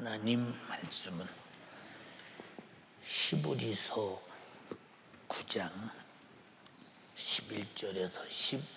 하나님 말씀은 히브리서 9장 11절에서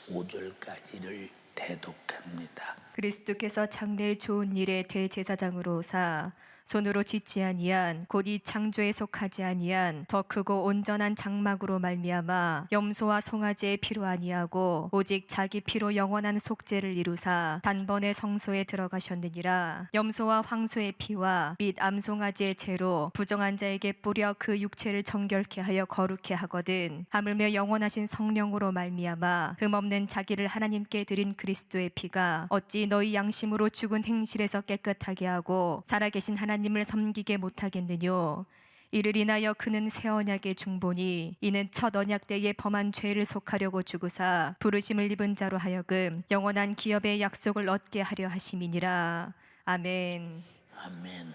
15절까지를 대독합니다. 그리스도께서 장래의 좋은 일의 대제사장으로 오사 손으로 짓지 아니한 곧 이 창조에 속하지 아니한 더 크고 온전한 장막으로 말미암아 염소와 송아지의 피로 아니하고 오직 자기 피로 영원한 속죄를 이루사 단번에 성소에 들어가셨느니라. 염소와 황소의 피와 및 암송아지의 채로 부정한 자에게 뿌려 그 육체를 정결케 하여 거룩케 하거든 하물며 영원하신 성령으로 말미암아 흠없는 자기를 하나님께 드린 그리스도의 피가 어찌 너희 양심으로 죽은 행실에서 깨끗하게 하고 살아계신 하나님을 섬기게 못하겠느뇨. 이를 인하여 그는 새 언약의 중보니 이는 첫 언약 때에 범한 죄를 속하려고 죽으사 부르심을 입은 자로 하여금 영원한 기업의 약속을 얻게 하려 하심이니라. 아멘. 아멘.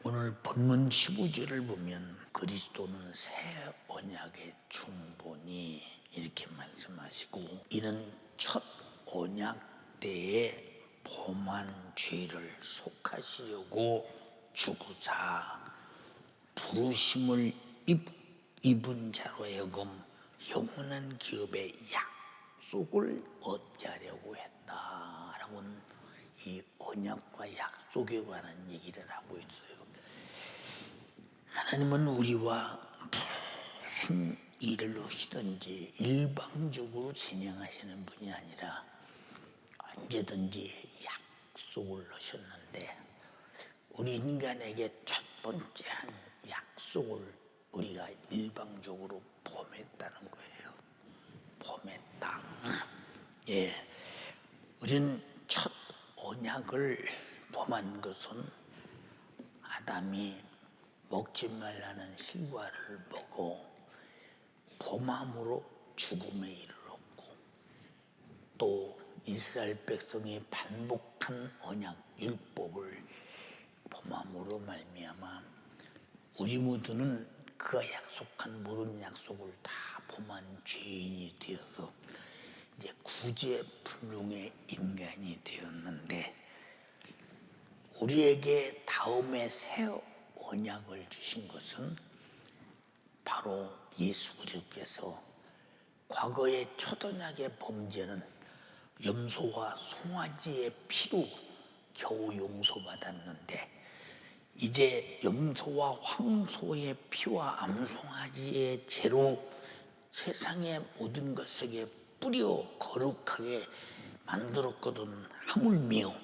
오늘 본문 15절을 보면 그리스도는 새 언약의 중보니 이렇게 말씀하시고 이는 첫 언약 때에 범한 죄를 속하시려고 죽으사 부르심을 입은 자로 하여금 영원한 기업의 약속을 얻게 하려고 했다라고는 이 언약과 약속에 관한 얘기를 하고 있어요. 하나님은 우리와 무슨 일을 하시든지 일방적으로 진행하시는 분이 아니라 언제든지 약속을 하셨는데 우리 인간에게 첫 번째 한 약속을 우리가 일방적으로 범했다는 거예요. 범했다. 예, 우리는 첫 언약을 범한 것은 아담이 먹지 말라는 실과를 먹어 범함으로 죽음에 이르렀고 또 이스라엘 백성이 반복한 언약 율법을 범함으로 말미암아 우리 모두는 그가 약속한 모든 약속을 다 범한 죄인이 되어서 이제 구제불능의 인간이 되었는데 우리에게 다음에 새 언약을 주신 것은 바로 예수 그리스도께서 과거의 첫 언약의 범죄는 염소와 송아지의 피로 겨우 용서받았는데 이제 염소와 황소의 피와 암송아지의 죄로 세상의 모든 것에게 뿌려 거룩하게 만들었거든 하물며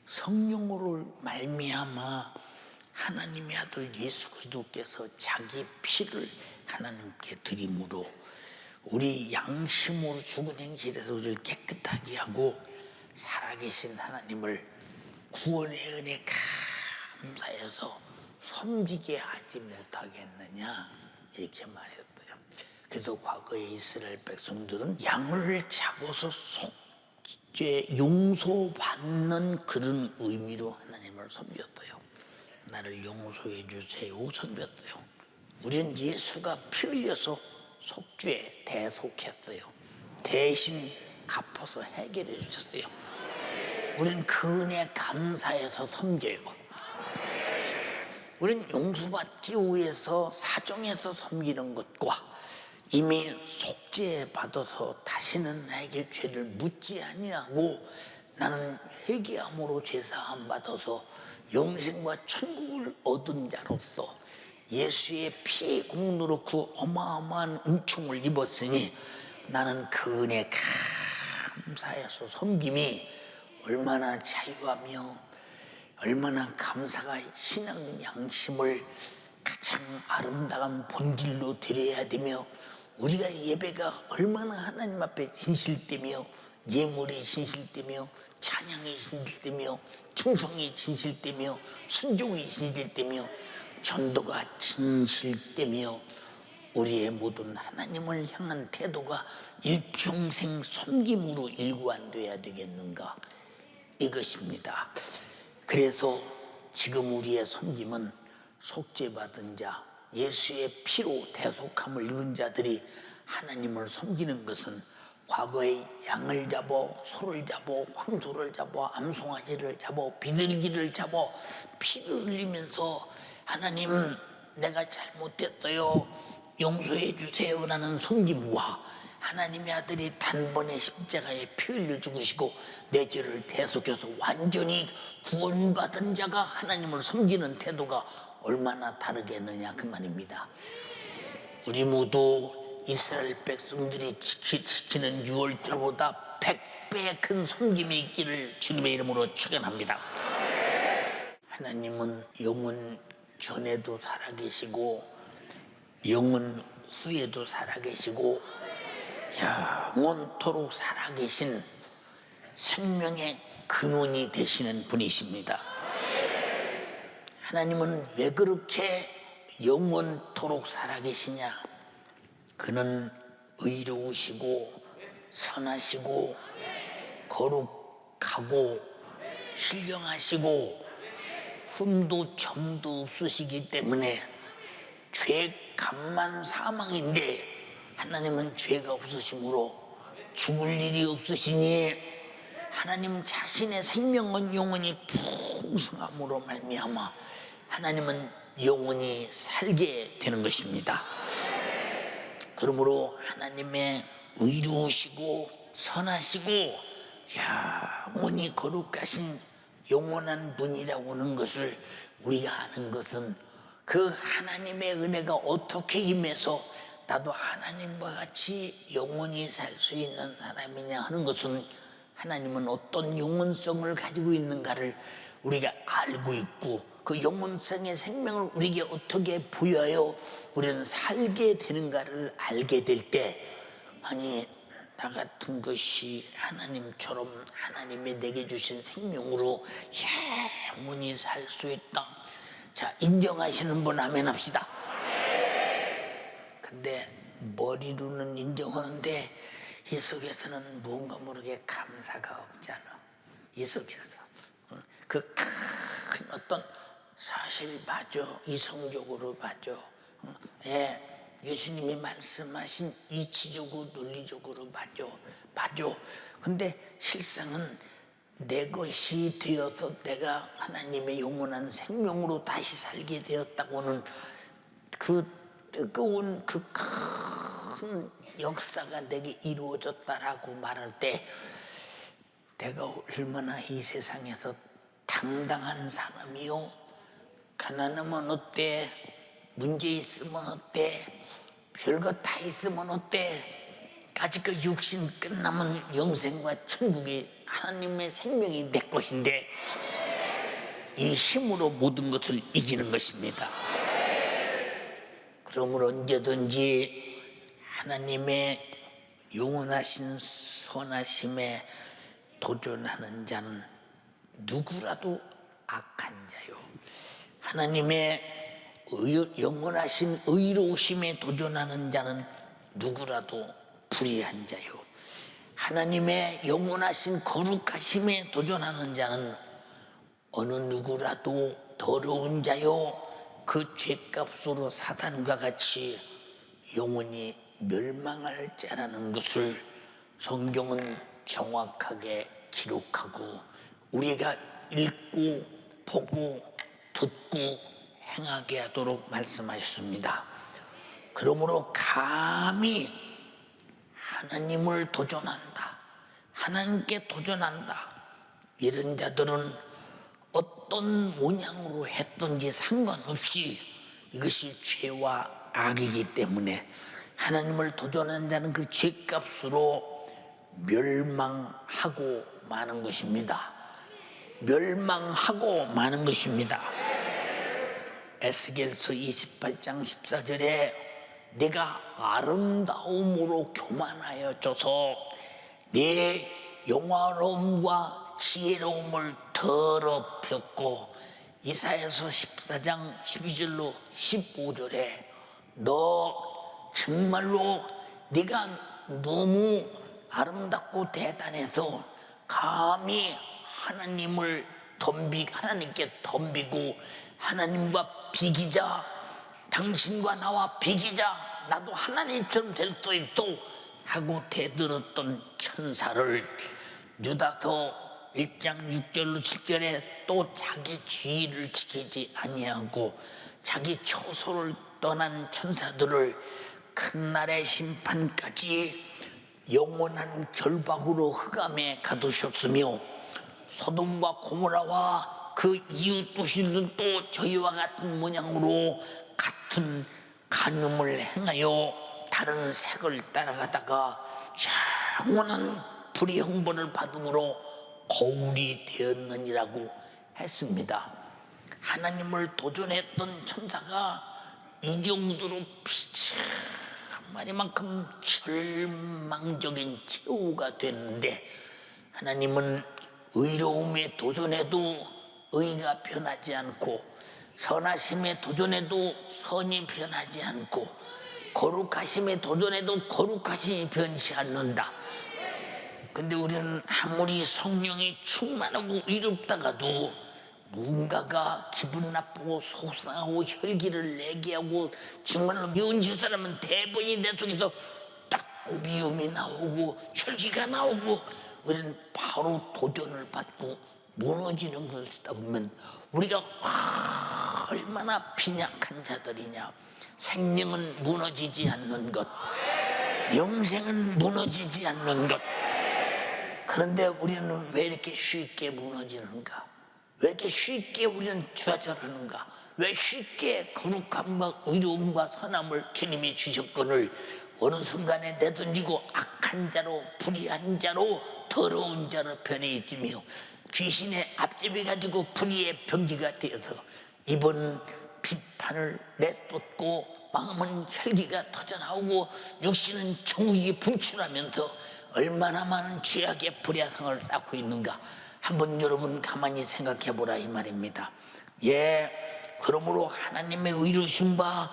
성령으로 말미암아 하나님의 아들 예수 그리스도께서 자기 피를 하나님께 드림으로 우리 양심으로 죽은 행실에서 우리를 깨끗하게 하고 살아계신 하나님을 구원의 은혜 감사해서 섬기게 하지 못하겠느냐 이렇게 말했어요. 그래서 과거에 이스라엘 백성들은 양을 잡아서 속죄 용서받는 그런 의미로 하나님을 섬겼어요. 나를 용서해 주세요 섬겼어요. 우리는 예수가 피 흘려서 속죄 대속했어요. 대신 갚아서 해결해 주셨어요. 우리는 그 은혜 감사해서 섬겨요. 우리는 용서받기 위해서 사정해서 섬기는 것과 이미 속죄받아서 다시는 나에게 죄를 묻지 아니하고 나는 회개함으로 죄사함 받아서 영생과 천국을 얻은 자로서 예수의 피의 공로로 그 어마어마한 은총을 입었으니 나는 그 은혜 감사해서 섬김이 얼마나 자유하며 얼마나 감사가 신앙 양심을 가장 아름다운 본질로 드려야 되며 우리가 예배가 얼마나 하나님 앞에 진실되며 예물이 진실되며 찬양이 진실되며 충성이 진실되며 순종이 진실되며 전도가 진실되며 우리의 모든 하나님을 향한 태도가 일평생 섬김으로 일관돼야 되겠는가 이것입니다. 그래서 지금 우리의 섬김은 속죄받은 자 예수의 피로 대속함을 입은 자들이 하나님을 섬기는 것은 과거에 양을 잡어 소를 잡어 황소를 잡어 암송아지를 잡어 비둘기를 잡어 피를 흘리면서 하나님 내가 잘못했어요 용서해 주세요라는 섬김과 하나님의 아들이 단번에 십자가에 피 흘려 죽으시고 내 죄를 대속해서 완전히 구원받은 자가 하나님을 섬기는 태도가 얼마나 다르겠느냐 그 말입니다. 우리 모두 이스라엘 백성들이 지키는 유월절보다 100배의 큰 섬김이 있기를 주님의 이름으로 축원합니다. 하나님은 영원 전에도 살아계시고 영원 후에도 살아계시고 영원토록 살아계신 생명의 근원이 되시는 분이십니다. 하나님은 왜 그렇게 영원토록 살아계시냐? 그는 의로우시고 선하시고 거룩하고 신령하시고 흠도 점도 없으시기 때문에 죄값만 사망인데 하나님은 죄가 없으심으로 죽을 일이 없으시니 하나님 자신의 생명은 영원히 풍성함으로 말미암아 하나님은 영원히 살게 되는 것입니다. 그러므로 하나님의 의로우시고 선하시고 영원히 거룩하신 영원한 분이라고 하는 것을 우리가 아는 것은 그 하나님의 은혜가 어떻게 임해서 나도 하나님과 같이 영원히 살 수 있는 사람이냐 하는 것은 하나님은 어떤 영원성을 가지고 있는가를 우리가 알고 있고 그 영원성의 생명을 우리에게 어떻게 부여하여 우리는 살게 되는가를 알게 될 때 아니 나 같은 것이 하나님처럼 하나님이 내게 주신 생명으로 영원히 살 수 있다. 자, 인정하시는 분 아멘 합시다. 근데 머리로는 인정하는데 이 속에서는 뭔가 모르게 감사가 없잖아. 이 속에서 그 큰 어떤 사실 맞아, 이성적으로 맞아. 예, 예수님이 말씀하신 이치적으로 논리적으로 맞아. 근데 실상은 내 것이 되어서 내가 하나님의 영원한 생명으로 다시 살게 되었다고는 그 뜨거운 그 큰 역사가 내게 이루어졌다라고 말할 때 내가 얼마나 이 세상에서 당당한 사람이요, 가난하면 어때, 문제 있으면 어때, 별거 다 있으면 어때, 아직 그 육신 끝나면 영생과 천국이 하나님의 생명이 내 것인데 이 힘으로 모든 것을 이기는 것입니다. 그러므로 언제든지 하나님의 영원하신 선하심에 도전하는 자는 누구라도 악한 자요, 하나님의 영원하신 의로우심에 도전하는 자는 누구라도 불의한 자요, 하나님의 영원하신 거룩하심에 도전하는 자는 어느 누구라도 더러운 자요, 그 죄값으로 사단과 같이 영원히 멸망할 자라는 것을 성경은 정확하게 기록하고 우리가 읽고 보고 듣고 행하게 하도록 말씀하셨습니다. 그러므로 감히 하나님을 도전한다, 하나님께 도전한다, 이런 자들은 어떤 모양으로 했든지 상관없이 이것이 죄와 악이기 때문에 하나님을 도전한 자는 그 죄값으로 멸망하고 마는 것입니다. 멸망하고 마는 것입니다. 에스겔서 28장 14절에 내가 아름다움으로 교만하여져서 내 영화로움과 지혜로움을 더럽혔고, 이사야서 14장 12절로 15절에 너 정말로 네가 너무 아름답고 대단해서 감히 하나님께 덤비고 하나님과 비기자, 당신과 나와 비기자, 나도 하나님처럼 될 수 있도 하고 대들었던 천사를 유다서 1장 6절로 7절에 또 자기 주의를 지키지 아니하고 자기 처소를 떠난 천사들을 큰 날의 심판까지 영원한 결박으로 흑암에 가두셨으며 소돔과 고모라와 그 이웃 도시들도 저희와 같은 모양으로 같은 간음을 행하여 다른 색을 따라가다가 영원한 불의 형벌을 받음으로 거울이 되었느니라고 했습니다. 하나님을 도전했던 천사가 이 정도로 비참하리만큼 절망적인 최후가 됐는데, 하나님은 의로움에 도전해도 의가 변하지 않고 선하심에 도전해도 선이 변하지 않고 거룩하심에 도전해도 거룩하심이 변치 않는다. 근데 우리는 아무리 성령이 충만하고 의롭다가도 누군가가 기분 나쁘고 속상하고 혈기를 내게 하고 정말로 미운 집사람은 대번이 내 속에서 딱 미움이 나오고 혈기가 나오고 우리는 바로 도전을 받고 무너지는 것을 듣다 보면 우리가 얼마나 빈약한 자들이냐. 생명은 무너지지 않는 것, 영생은 무너지지 않는 것. 그런데 우리는 왜 이렇게 쉽게 무너지는가? 왜 이렇게 쉽게 우리는 좌절하는가? 왜 쉽게 거룩함과 의로움과 선함을 주님이 주셨거늘 어느 순간에 내던지고 악한 자로, 불의한 자로, 더러운 자로 변해 있으며 귀신의 앞잡이 가지고 불의의 병기가 되어서 이번 비판을 내쏟고 마음은 혈기가 터져나오고 육신은 정욕이 분출하면서 얼마나 많은 죄악의 불야성을 쌓고 있는가. 한번 여러분 가만히 생각해 보라 이 말입니다. 그러므로 하나님의 의로심과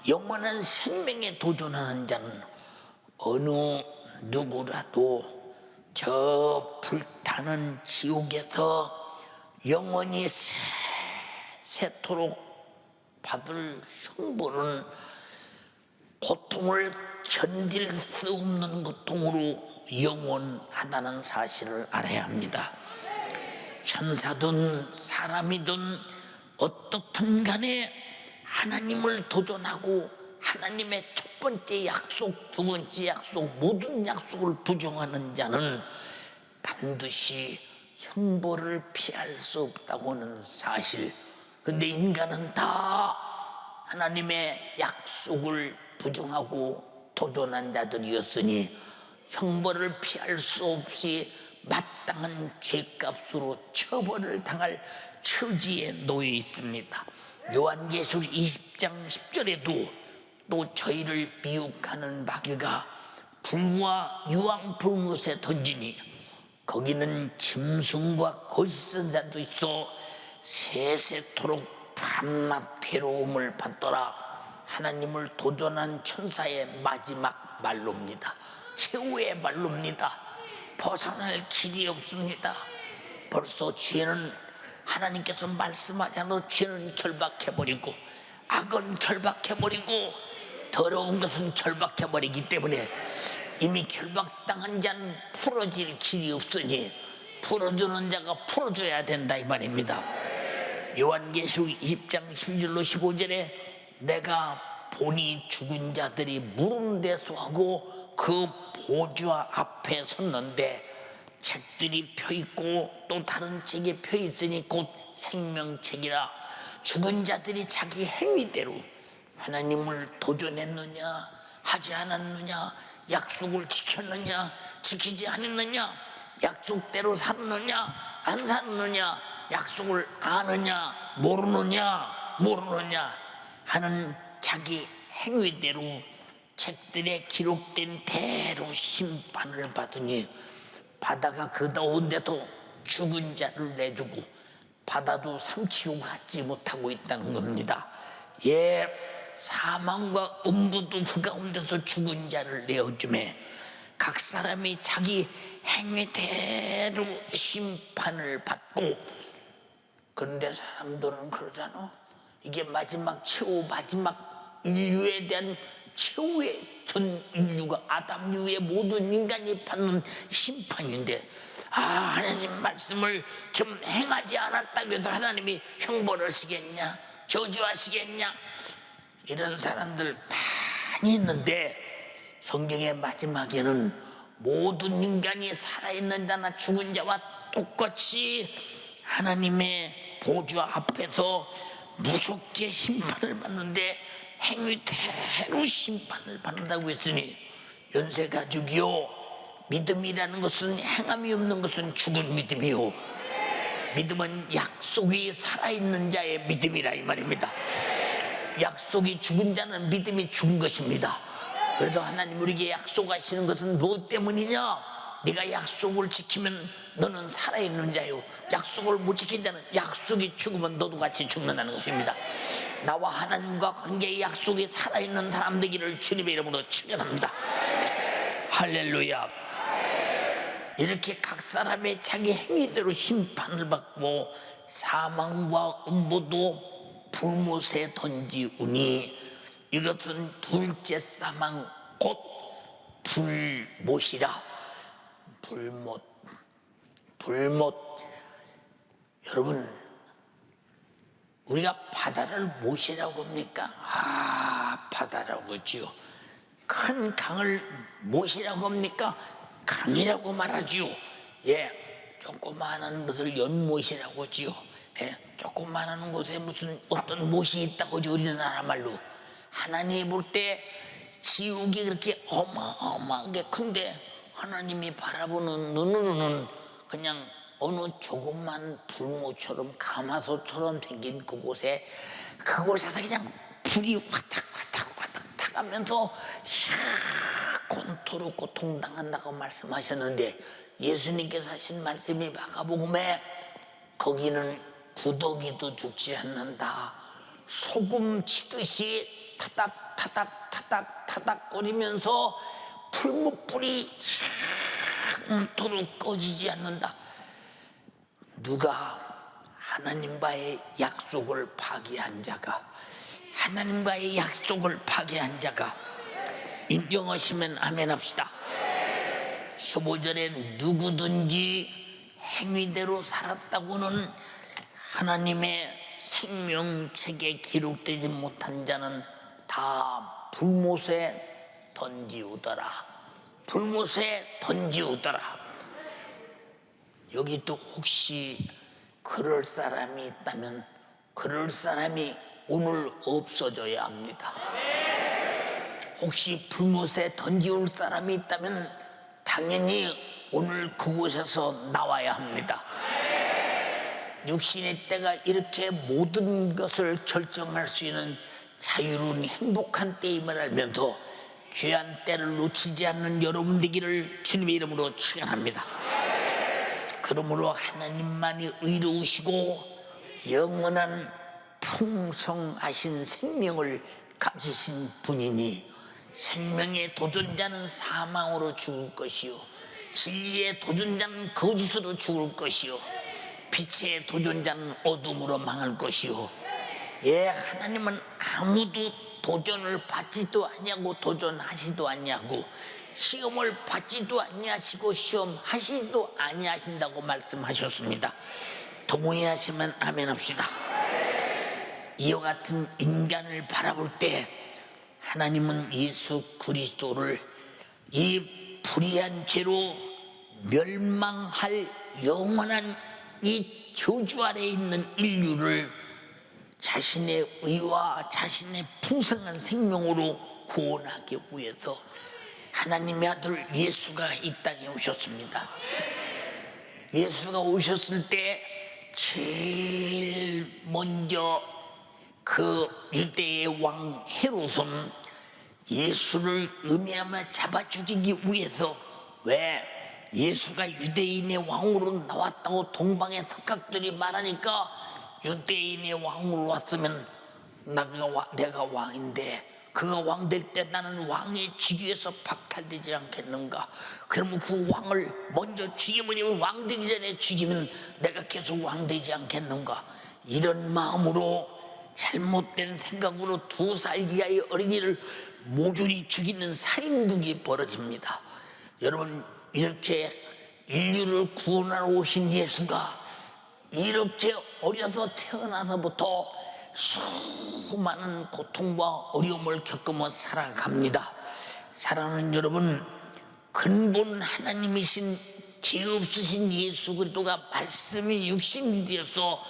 영원한 생명에 도전하는 자는 어느 누구라도 저 불타는 지옥에서 영원히 세토록 받을 형벌은 고통을 견딜 수 없는 고통으로 영원하다는 사실을 알아야 합니다. 천사든 사람이든 어떻든 간에 하나님을 도전하고 하나님의 첫 번째 약속, 두 번째 약속, 모든 약속을 부정하는 자는 반드시 형벌을 피할 수 없다고 하는 사실. 근데 인간은 다 하나님의 약속을 부정하고 도전한 자들이었으니 형벌을 피할 수 없이 마땅한 죄값으로 처벌을 당할 처지에 놓여 있습니다. 요한계시록 20장 10절에도 또 저희를 미혹하는 마귀가 불과 유황불못에 던지니 거기는 짐승과 거짓선 자도 있어 세세토록 밤낮 괴로움을 받더라. 하나님을 도전한 천사의 마지막 말로입니다. 최후의 말로입니다. 벗어날 길이 없습니다. 벌써 죄는 하나님께서 말씀하지 않아도 죄는 결박해버리고 악은 결박해버리고 더러운 것은 결박해버리기 때문에 이미 결박당한 자는 풀어질 길이 없으니 풀어주는 자가 풀어줘야 된다 이 말입니다. 요한계시록 20장 12절로 15절에 내가 보니 죽은 자들이 무릎 대수하고 그 보좌 앞에 섰는데 책들이 펴있고 또 다른 책이 펴있으니 곧 생명책이라. 죽은 자들이 자기 행위대로 하나님을 도전했느냐 하지 않았느냐, 약속을 지켰느냐 지키지 않았느냐, 약속대로 살았느냐 안 살았느냐, 약속을 아느냐 모르느냐 하는 자기 행위대로 책들에 기록된 대로 심판을 받으니 바다가 그 더운데도 죽은 자를 내주고 바다도 삼키고 갖지 못하고 있다는 겁니다. 사망과 음부도 그 가운데서 죽은 자를 내어주매 각 사람이 자기 행위대로 심판을 받고. 그런데 사람들은 그러잖아. 이게 마지막 최후 마지막 인류에 대한 최후의 전 인류가 아담 이후에 모든 인간이 받는 심판인데, 하나님 말씀을 좀 행하지 않았다고 해서 하나님이 형벌을 하시겠냐, 저주하시겠냐, 이런 사람들 많이 있는데, 성경의 마지막에는 모든 인간이 살아있는 자나 죽은 자와 똑같이 하나님의 보좌 앞에서 무섭게 심판을 받는데, 행위대로 심판을 받는다고 했으니, 연세가족이요, 믿음이라는 것은 행함이 없는 것은 죽은 믿음이요, 믿음은 약속이 살아있는 자의 믿음이라 이 말입니다. 약속이 죽은 자는 믿음이 죽은 것입니다. 그래도 하나님 우리에게 약속하시는 것은 무엇 때문이냐? 네가 약속을 지키면 너는 살아있는 자요, 약속을 못 지킨 자는 약속이 죽으면 너도 같이 죽는다는 것입니다. 나와 하나님과 관계의 약속이 살아있는 사람 되기를 주님의 이름으로 축원합니다. 할렐루야. 이렇게 각 사람의 자기 행위대로 심판을 받고 사망과 음보도 불못에 던지우니, 이것은 둘째 사망 곧 불못이라. 불못. 여러분, 우리가 바다를 못이라고 합니까? 바다라고 하지요. 큰 강을 못이라고 합니까? 강이라고 말하지요. 조그마한 것을 연못이라고 하지요. 조그마한 곳에 무슨 어떤 못이 있다고 하죠, 우리나라 말로. 하나님이 볼 때 지옥이 그렇게 어마어마하게 큰데, 하나님이 바라보는 눈으로는 그냥 어느 조그만 불모처럼 가마솥처럼 생긴 그곳에서 그냥 불이 화닥 타가면서 곤토로 고통당한다고 말씀하셨는데, 예수님께서 하신 말씀이 마가복음에 거기는 구더기도 죽지 않는다, 소금 치듯이 타닥타닥 거리면서 풀목불이 곤토로 꺼지지 않는다. 누가 하나님과의 약속을 파기한 자가, 하나님과의 약속을 파기한 자가 인정하시면 아멘 합시다. 15절에 누구든지 행위대로 살았다고는 하나님의 생명책에 기록되지 못한 자는 다 불못에 던지우더라. 불못에 던지우더라. 여기 또 혹시 그럴 사람이 있다면, 그럴 사람이 오늘 없어져야 합니다. 혹시 불못에 던지울 사람이 있다면 당연히 오늘 그곳에서 나와야 합니다. 육신의 때가 이렇게 모든 것을 결정할 수 있는 자유로운 행복한 때임을 알면서 귀한 때를 놓치지 않는 여러분 되기를 주님의 이름으로 축원합니다. 그러므로 하나님만이 의로우시고 영원한 풍성하신 생명을 가지신 분이니, 생명의 도전자는 사망으로 죽을 것이요, 진리의 도전자는 거짓으로 죽을 것이요, 빛의 도전자는 어둠으로 망할 것이요. 하나님은 아무도 도전을 받지도 아니하고 도전하시도 아니하고 시험을 받지도 아니하시고 시험하시지도 아니하신다고 말씀하셨습니다. 동의하시면 아멘 합시다. 이와 같은 인간을 바라볼 때 하나님은 예수 그리스도를 이 불의한 죄로 멸망할 영원한 이 저주 아래에 있는 인류를 자신의 의와 자신의 풍성한 생명으로 구원하기 위해서 하나님의 아들 예수가 이 땅에 오셨습니다. 예수가 오셨을 때 제일 먼저 그 유대의 왕 헤롯은 예수를 음해하며 잡아 죽이기 위해서, 왜? 예수가 유대인의 왕으로 나왔다고 동방의 석학들이 말하니까 유대인의 왕으로 왔으면 내가 왕인데 그가 왕 될 때 나는 왕의 직위에서 박탈되지 않겠는가? 그러면 그 왕을 먼저 죽여버리면, 왕 되기 전에 죽이면 내가 계속 왕 되지 않겠는가? 이런 마음으로, 잘못된 생각으로 2살 이하의 어린이를 모조리 죽이는 살인극이 벌어집니다. 여러분, 이렇게 인류를 구원하러 오신 예수가 이렇게 어려서 태어나서부터 수많은 고통과 어려움을 겪으며 살아갑니다. 사랑하는 여러분, 근본 하나님이신 죄 없으신 예수 그리스도가 말씀이 육신이 되어서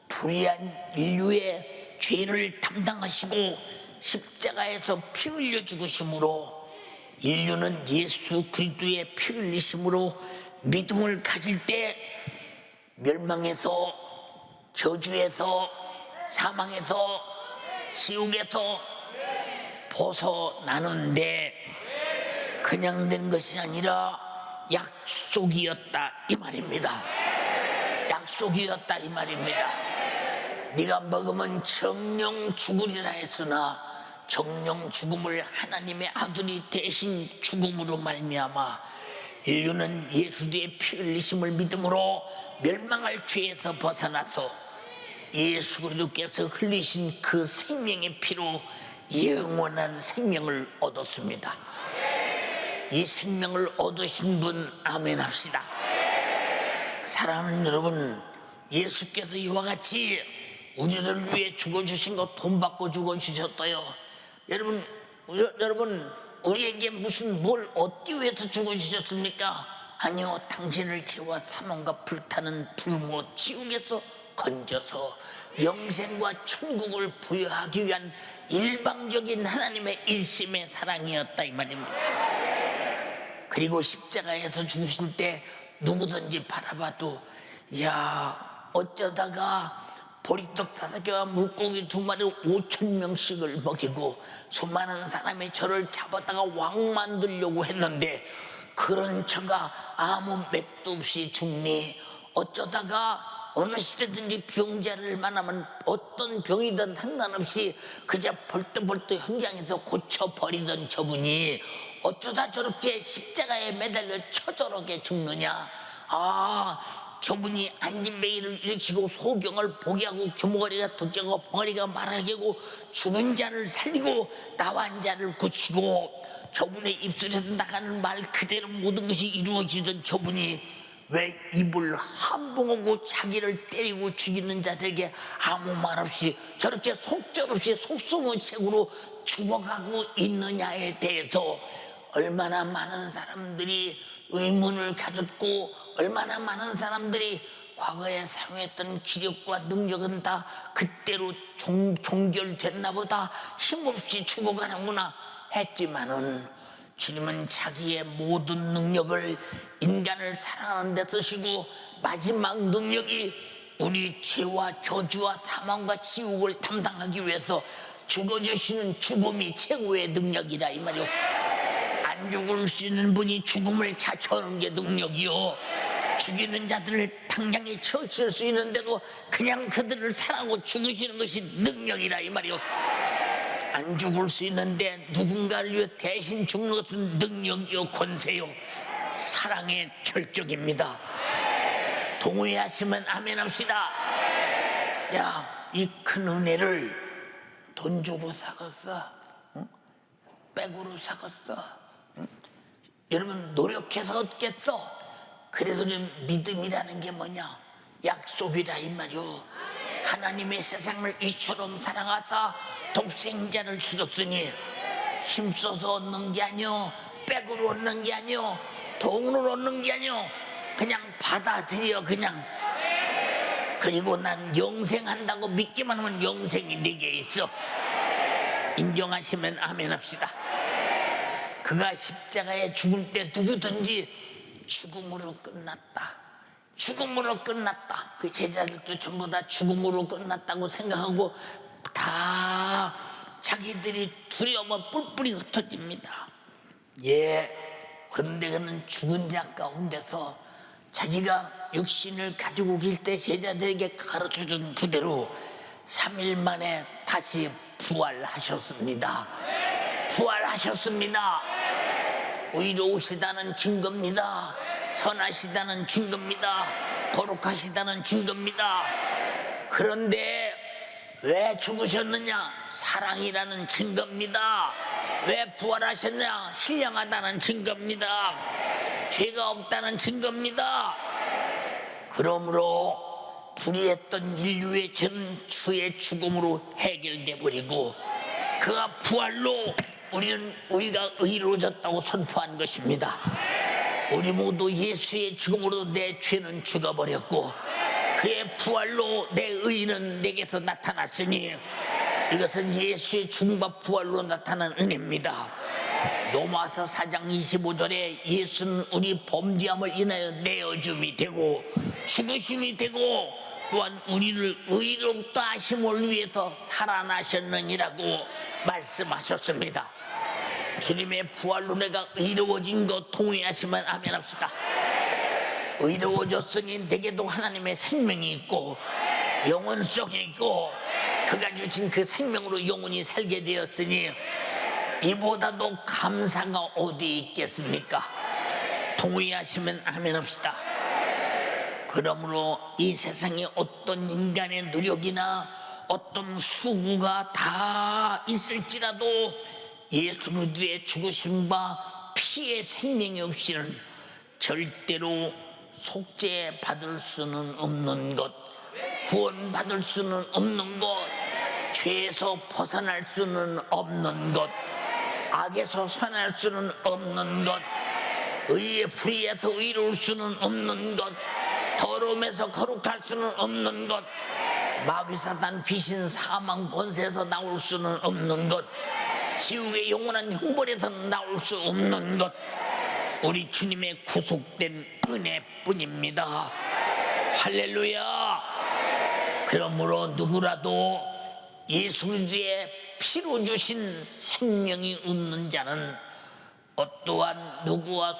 불의한 인류의 죄를 담당하시고 십자가에서 피 흘려 죽으심으로 인류는 예수 그리스도의 피 흘리심으로 믿음을 가질 때 멸망에서, 저주에서, 사망에서, 지옥에서 벗어나는데 그냥 된 것이 아니라 약속이었다 이 말입니다. 약속이었다 이 말입니다. 네가 먹으면 정령 죽으리라 했으나 정령 죽음을 하나님의 아들이 대신 죽음으로 말미암아 인류는 예수의 피 흘리심을 믿음으로 멸망할 죄에서 벗어나서 예수 그리스도께서 흘리신 그 생명의 피로 영원한 생명을 얻었습니다. 이 생명을 얻으신 분 아멘 합시다. 사랑하는 여러분, 예수께서 이와 같이 우리를 위해 죽어주신 거 돈 받고 죽어주셨어요. 여러분 우리에게 무슨 뭘 얻기 위해서 죽어주셨습니까? 아니요, 당신을 죄와 사망과 불타는 불모 지옥에서 건져서 영생과 천국을 부여하기 위한 일방적인 하나님의 일심의 사랑이었다 이 말입니다. 그리고 십자가에서 죽으실 때 누구든지 바라봐도 야, 어쩌다가 보리떡 5개와 물고기 2마리 5,000명씩을 먹이고 수많은 사람이 저를 잡았다가 왕 만들려고 했는데 그런 저가 아무 맥도 없이 죽니? 어쩌다가 어느 시대든지 병자를 만나면 어떤 병이든 상관없이 그저 벌떡벌떡 현장에서 고쳐버리던 저분이 어쩌다 저렇게 십자가에 매달려 처절하게 죽느냐? 저분이 안진뱅이를 일으키고 소경을 보게 하고 규모거리가 돋겨고 벙어리가 말하게 하고 죽은 자를 살리고 나간 자를 고치고 저분의 입술에서 나가는 말 그대로 모든 것이 이루어지던 저분이 왜 입을 함봉하고 자기를 때리고 죽이는 자들에게 아무 말 없이 저렇게 속절없이 속수무책으로 죽어가고 있느냐에 대해서 얼마나 많은 사람들이 의문을 가졌고 얼마나 많은 사람들이 과거에 사용했던 기력과 능력은 다 그때로 종결됐나 보다 힘없이 죽어가는구나 했지만은 주님은 자기의 모든 능력을 인간을 사랑하는 데 쓰시고 마지막 능력이 우리 죄와 저주와 사망과 지옥을 담당하기 위해서 죽어주시는 죽음이 최고의 능력이다 이 말이요. 안 죽을 수 있는 분이 죽음을 자초하는 게 능력이요. 죽이는 자들을 당장에 처치할 수 있는데도 그냥 그들을 사랑하고 죽으시는 것이 능력이라 이 말이요. 안 죽을 수 있는데 누군가를 위해 대신 죽는 것은 능력이요 권세요 사랑의 절정입니다. 동의하시면 아멘 합시다. 야, 이 큰 은혜를 돈 주고 사겠어? 응? 백으로 사겠어? 응? 여러분 노력해서 얻겠어? 그래서 좀 믿음이라는 게 뭐냐? 약속이라 이 말이요. 하나님의 세상을 이처럼 사랑하사 독생자를 주셨으니 힘써서 얻는 게 아니요, 백으로 얻는 게 아니요, 돈으로 얻는 게 아니요, 그냥 받아들여 그냥. 그리고 난 영생한다고 믿기만 하면 영생이 내게 있어. 인정하시면 아멘 합시다. 그가 십자가에 죽을 때 누구든지 죽음으로 끝났다, 죽음으로 끝났다. 그 제자들도 전부 다 죽음으로 끝났다고 생각하고 다 자기들이 두려워 뿔뿔이 흩어집니다. 예, 그런데 그는 죽은 자 가운데서 자기가 육신을 가지고 길 때 제자들에게 가르쳐준 그대로 3일 만에 다시 부활하셨습니다. 부활하셨습니다. 의로우시다는 증거입니다. 선하시다는 증거입니다. 거룩하시다는 증거입니다. 그런데 왜 죽으셨느냐? 사랑이라는 증거입니다. 왜 부활하셨냐? 신령하다는 증거입니다. 죄가 없다는 증거입니다. 그러므로 불의했던 인류의 죄는 주의 죽음으로 해결돼 버리고 그가 부활로 우리가 의로워졌다고 선포한 것입니다. 우리 모두 예수의 죽음으로 내 죄는 죽어버렸고 그의 부활로 내 의는 내게서 나타났으니 이것은 예수의 죽음과 부활로 나타난 은혜입니다. 로마서 4장 25절에 예수는 우리 범죄함을 인하여 내어줌이 되고 죽으심이 되고 또한 우리를 의롭다 하심을 위해서 살아나셨느니라고 말씀하셨습니다. 주님의 부활로 내가 의로워진 것 동의하시면 아멘 합시다. 의로워졌으니 내게도 하나님의 생명이 있고 영원성이 있고 그가 주신 그 생명으로 영원히 살게 되었으니 이보다도 감사가 어디 있겠습니까? 동의하시면 아멘 합시다. 그러므로 이 세상에 어떤 인간의 노력이나 어떤 수고가 다 있을지라도 예수 그리스도의 죽으심과 피의 생명이 없이는 절대로 속죄받을 수는 없는 것, 구원받을 수는 없는 것, 죄에서 벗어날 수는 없는 것, 악에서 선할 수는 없는 것, 의의 불의에서 의로울 수는 없는 것, 더러움에서 거룩할 수는 없는 것, 마귀 사단 귀신 사망 권세에서 나올 수는 없는 것, 지옥의 영원한 형벌에서 나올 수 없는 것, 우리 주님의 구속된 은혜뿐입니다. 할렐루야. 그러므로 누구라도 예수 그리스도의 피로 주신 생명이 없는 자는 어떠한 노력과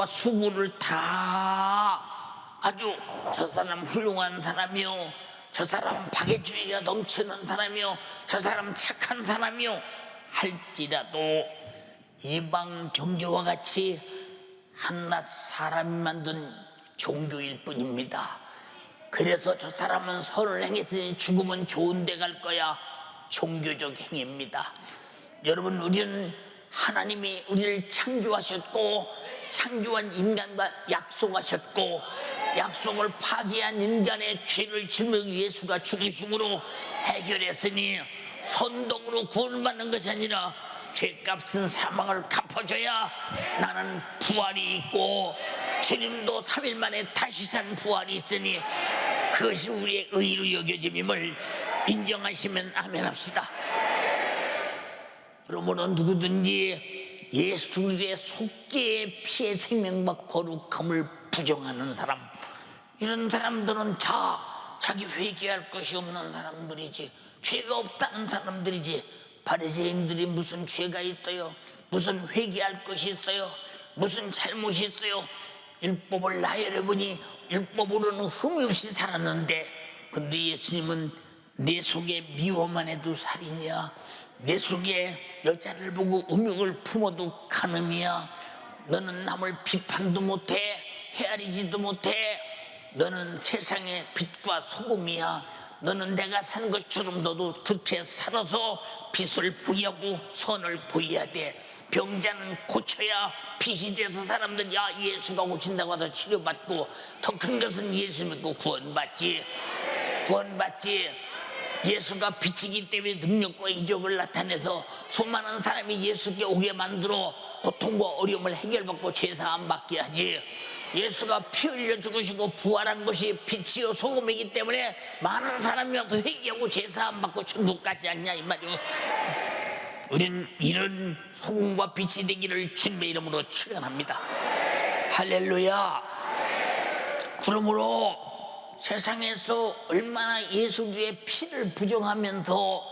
수고를 다 아주 저 사람 훌륭한 사람이요, 저 사람 박애주의가 넘치는 사람이요, 저 사람 착한 사람이요 할지라도 이방 종교와 같이 한낱 사람이 만든 종교일 뿐입니다. 그래서 저 사람은 선을 행했으니 죽으면 좋은 데 갈 거야. 종교적 행위입니다. 여러분, 우리는 하나님이 우리를 창조하셨고 창조한 인간과 약속하셨고 약속을 파기한 인간의 죄를 짊어지고 예수가 죽으심으로 해결했으니 선덕으로 구원받는 것이 아니라 죄값은 사망을 갚아줘야 나는 부활이 있고 주님도 3일 만에 다시 산 부활이 있으니 그것이 우리의 의로 여겨짐임을 인정하시면 아멘 합시다. 그러므로 누구든지 예수 그리스도의 속죄의 피의 생명과 거룩함을 부정하는 사람, 이런 사람들은 자기 회개할 것이 없는 사람들이지, 죄가 없다는 사람들이지. 바리새인들이 무슨 죄가 있어요? 무슨 회개할 것이 있어요? 무슨 잘못이 있어요? 율법을 나열해보니 율법으로는 흠이 없이 살았는데, 근데 예수님은 내 속에 미워만 해도 살이냐, 내 속에 여자를 보고 음욕을 품어도 간음이야, 너는 남을 비판도 못해 헤아리지도 못해, 너는 세상의 빛과 소금이야, 너는 내가 산 것처럼 너도 그렇게 살아서 빛을 보이고 선을 보여야 돼. 병자는 고쳐야 빛이 돼서 사람들이 야 예수가 오신다고 해서 치료받고, 더 큰 것은 예수 믿고 구원받지. 예수가 빛이기 때문에 능력과 이적을 나타내서 수많은 사람이 예수께 오게 만들어 고통과 어려움을 해결받고 죄사함 받게 하지. 예수가 피 흘려 죽으시고 부활한 것이 빛이요 소금이기 때문에 많은 사람이 와서 회개하고 죄사함 받고 천국 가지 않냐 이 말이요. 우리는 이런 소금과 빛이 되기를 주님의 이름으로 축원합니다. 할렐루야. 그러므로 세상에서 얼마나 예수주의 피를 부정하면서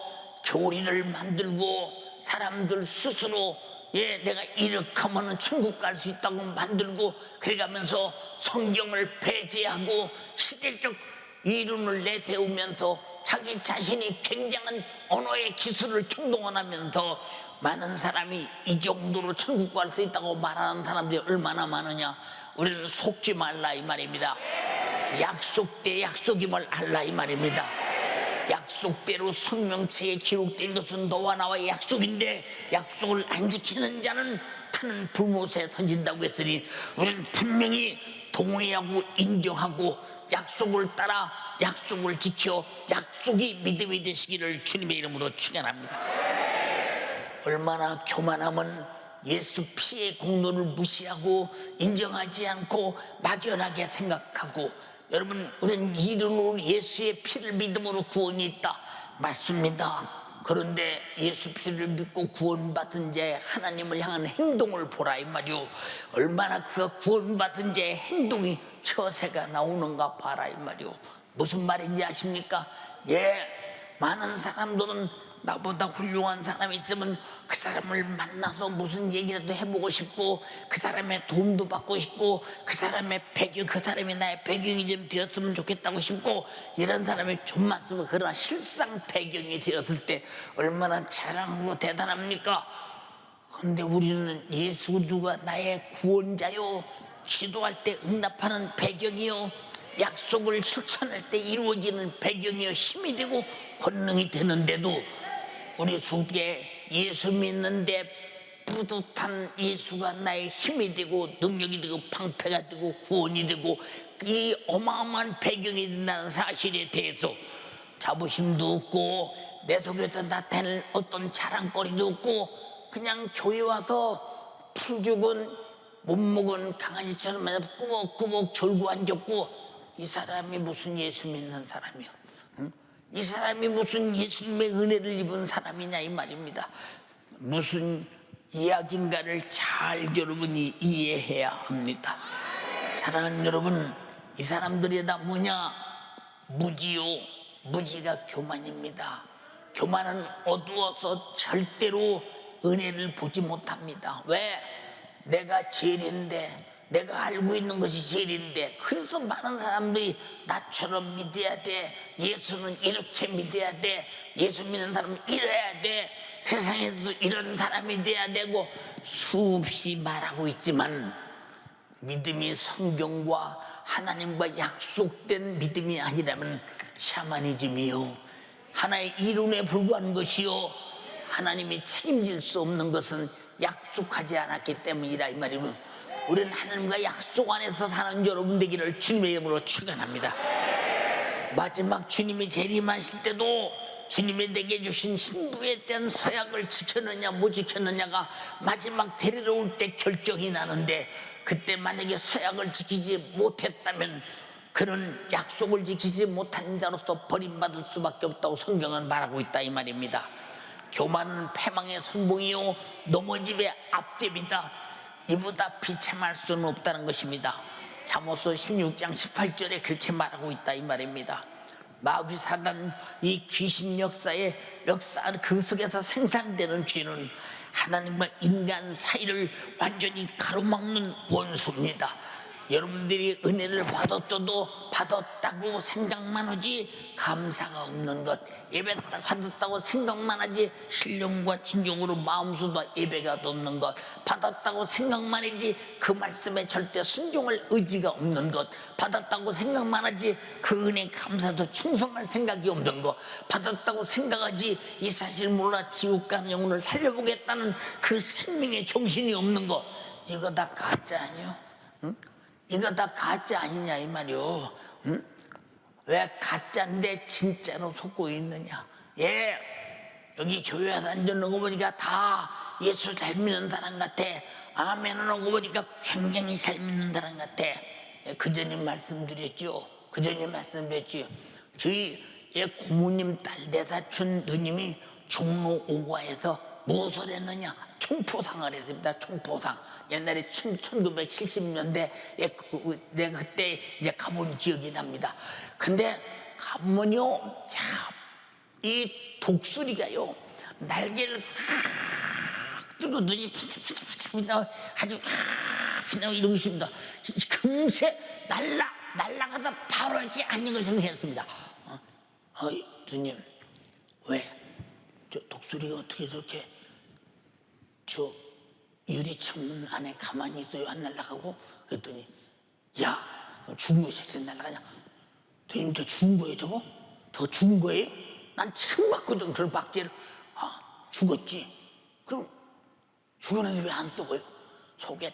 교리를 만들고 사람들 스스로 내가 이렇게 하면 천국 갈 수 있다고 만들고 그래가면서 성경을 배제하고 시대적 이론을 내세우면서 자기 자신이 굉장한 언어의 기술을 총동원하면서 많은 사람이 이 정도로 천국 갈 수 있다고 말하는 사람들이 얼마나 많으냐. 우리는 속지 말라 이 말입니다. 약속대 약속임을 알라 이 말입니다. 약속대로 성명책에 기록된 것은 너와 나와의 약속인데 약속을 안 지키는 자는 타는 불못에 던진다고 했으니 우리는 분명히 동의하고 인정하고 약속을 따라 약속을 지켜 약속이 믿음이 되시기를 주님의 이름으로 축원합니다. 얼마나 교만하면 예수 피의 공로를 무시하고 인정하지 않고 막연하게 생각하고, 여러분 우리는 이름으로 예수의 피를 믿음으로 구원이 있다 맞습니다. 그런데 예수 피를 믿고 구원받은 자의 하나님을 향한 행동을 보라 이 말이오. 얼마나 그가 구원받은 자의 행동이 처세가 나오는가 봐라 이 말이오. 무슨 말인지 아십니까? 예, 많은 사람들은 나보다 훌륭한 사람이 있으면 그 사람을 만나서 무슨 얘기라도 해보고 싶고 그 사람의 도움도 받고 싶고 그 사람의 배경, 그 사람이 나의 배경이 좀 되었으면 좋겠다고 싶고 이런 사람이 좀 많으면, 그러나 실상 배경이 되었을 때 얼마나 자랑하고 대단합니까? 그런데 우리는 예수 그리스도가 나의 구원자요, 기도할 때 응답하는 배경이요, 약속을 실천할 때 이루어지는 배경이요, 힘이 되고 권능이 되는데도 우리 속에 예수 믿는데 뿌듯한 예수가 나의 힘이 되고 능력이 되고 방패가 되고 구원이 되고 이 어마어마한 배경이 된다는 사실에 대해서 자부심도 없고 내 속에서 나타낼 어떤 자랑거리도 없고 그냥 교회 와서 풀 죽은 못 먹은 강아지처럼 꾸벅꾸벅 졸고 앉았고, 이 사람이 무슨 예수 믿는 사람이야? 응? 이 사람이 무슨 예수님의 은혜를 입은 사람이냐 이 말입니다. 무슨 이야기인가를 잘 여러분이 이해해야 합니다. 사랑하는 여러분, 이 사람들이 다 뭐냐? 무지요. 무지가 교만입니다. 교만은 어두워서 절대로 은혜를 보지 못합니다. 왜? 내가 제일인데, 내가 알고 있는 것이 제일인데, 그래서 많은 사람들이 나처럼 믿어야 돼, 예수는 이렇게 믿어야 돼, 예수 믿는 사람은 이래야 돼, 세상에서 이런 사람이 돼야 되고 수없이 말하고 있지만 믿음이 성경과 하나님과 약속된 믿음이 아니라면 샤머니즘이요, 하나의 이론에 불과한 것이요, 하나님이 책임질 수 없는 것은 약속하지 않았기 때문이라 이 말이면, 우리는 하나님과 약속 안에서 사는 여러분 되기를 주님의 이름으로 축원합니다. 마지막 주님이 재림하실 때도 주님이 내게 주신 신부에 대한 서약을 지켰느냐 못 지켰느냐가 마지막 데리러 올 때 결정이 나는데, 그때 만약에 서약을 지키지 못했다면 그는 약속을 지키지 못한 자로서 버림받을 수밖에 없다고 성경은 말하고 있다 이 말입니다. 교만은 패망의 선봉이요, 넘어짐의 앞제비다. 이보다 비참할 수는 없다는 것입니다. 잠언서 16장 18절에 그렇게 말하고 있다 이 말입니다. 마귀 사단 이 귀신 역사의 그 속에서 생산되는 죄는 하나님과 인간 사이를 완전히 가로막는 원수입니다. 여러분들이 은혜를 받았다고 생각만 하지 감사가 없는 것, 예배 받았다고 생각만 하지 신령과 진정으로 마음수도 예배가 없는 것, 받았다고 생각만 하지 그 말씀에 절대 순종할 의지가 없는 것, 받았다고 생각만 하지 그 은혜 감사도 충성할 생각이 없는 것, 받았다고 생각하지 이 사실 몰라 지옥 가는 영혼을 살려보겠다는 그 생명의 정신이 없는 것, 이거 다 가짜 아니요? 응? 이거 다 가짜 아니냐 이 말이요. 응? 왜 가짜인데 진짜로 속고 있느냐? 예, 여기 교회 와서 앉아있는 거 보니까 다 예수 잘 믿는 사람 같아. 아멘을 하고 보니까 굉장히 잘 믿는 사람 같아. 예, 그전에 말씀드렸죠. 저희 고모님 딸 내사촌 누님이 종로 5가에서 무엇을 했느냐? 총포상을 했습니다. 총포상. 옛날에 1970년대 내가 그때 이제 가본 기억이 납니다. 근데 가면요, 이 독수리가요 날개를 확 뜨고 눈이 반짝반짝 아주 그냥 이러고 있습니다. 금세 날아가서 바로 이렇게 앉는 걸 생각했습니다. 누님, 왜? 저 독수리가 어떻게 저렇게 저 유리창문 안에 가만히 있어요? 안 날아가고? 그랬더니, 야, 죽은 거 새끼 날아가냐? 누님, 저 죽은 거예요, 저거? 저 죽은 거예요? 난 처음 봤거든, 그런 박제를. 죽었지. 그럼 죽었는데 왜 안 썩어요? 속에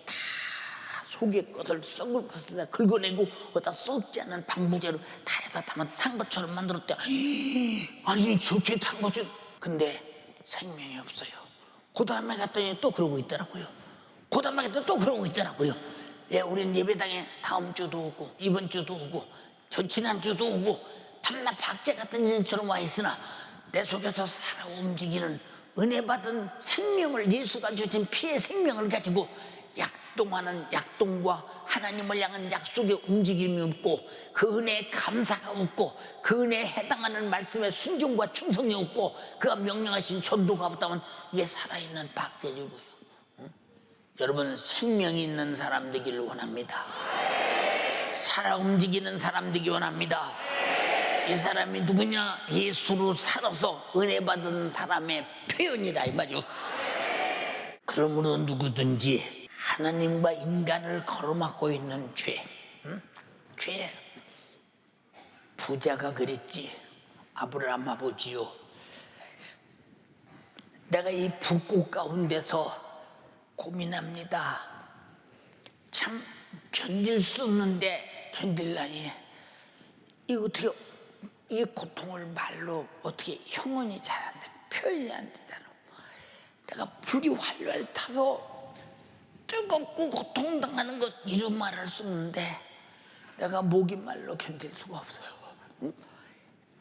것을, 썩을 것을 다 긁어내고 어디다 썩지 않는 방부제로 다 해서 담아서 산 것처럼 만들었대. 아니 저렇게 탄 거죠. 근데 생명이 없어요. 그 다음에 갔더니 또 그러고 있더라고요. 그 다음에 갔더니 또 그러고 있더라고요. 예, 우린 예배당에 다음 주도 오고 이번 주도 오고 저 지난주도 오고 밤낮 박제 같은 일처럼 와 있으나 내 속에서 살아 움직이는 은혜 받은 생명을, 예수가 주신 피의 생명을 가지고 약동하는 약동과 하나님을 향한 약속의 움직임이 없고 그 은혜에 감사가 없고 그 은혜에 해당하는 말씀의 순종과 충성이 없고 그가 명령하신 전도가 없다면 이게 살아있는 박제주고요. 여러분, 생명이 있는 사람 되기를 원합니다. 살아 움직이는 사람 되기 원합니다. 이 사람이 누구냐? 예수로 살아서 은혜 받은 사람의 표현이라 이 말이요. 그러므로 누구든지 하나님과 인간을 가로막고 있는 죄. 부자가 그랬지. 아브라함 아버지요, 내가 이 불꽃 가운데서 고민합니다. 참 견딜 수 없는데 견딜라니 이 어떻게 이 고통을 말로 어떻게 형언이 잘 안 돼, 표현이 안 되잖아. 내가 불이 활활 타서 뜨겁고 고통당하는 것 이름 말할 수 없는데 내가 목이 말로 견딜 수가 없어요.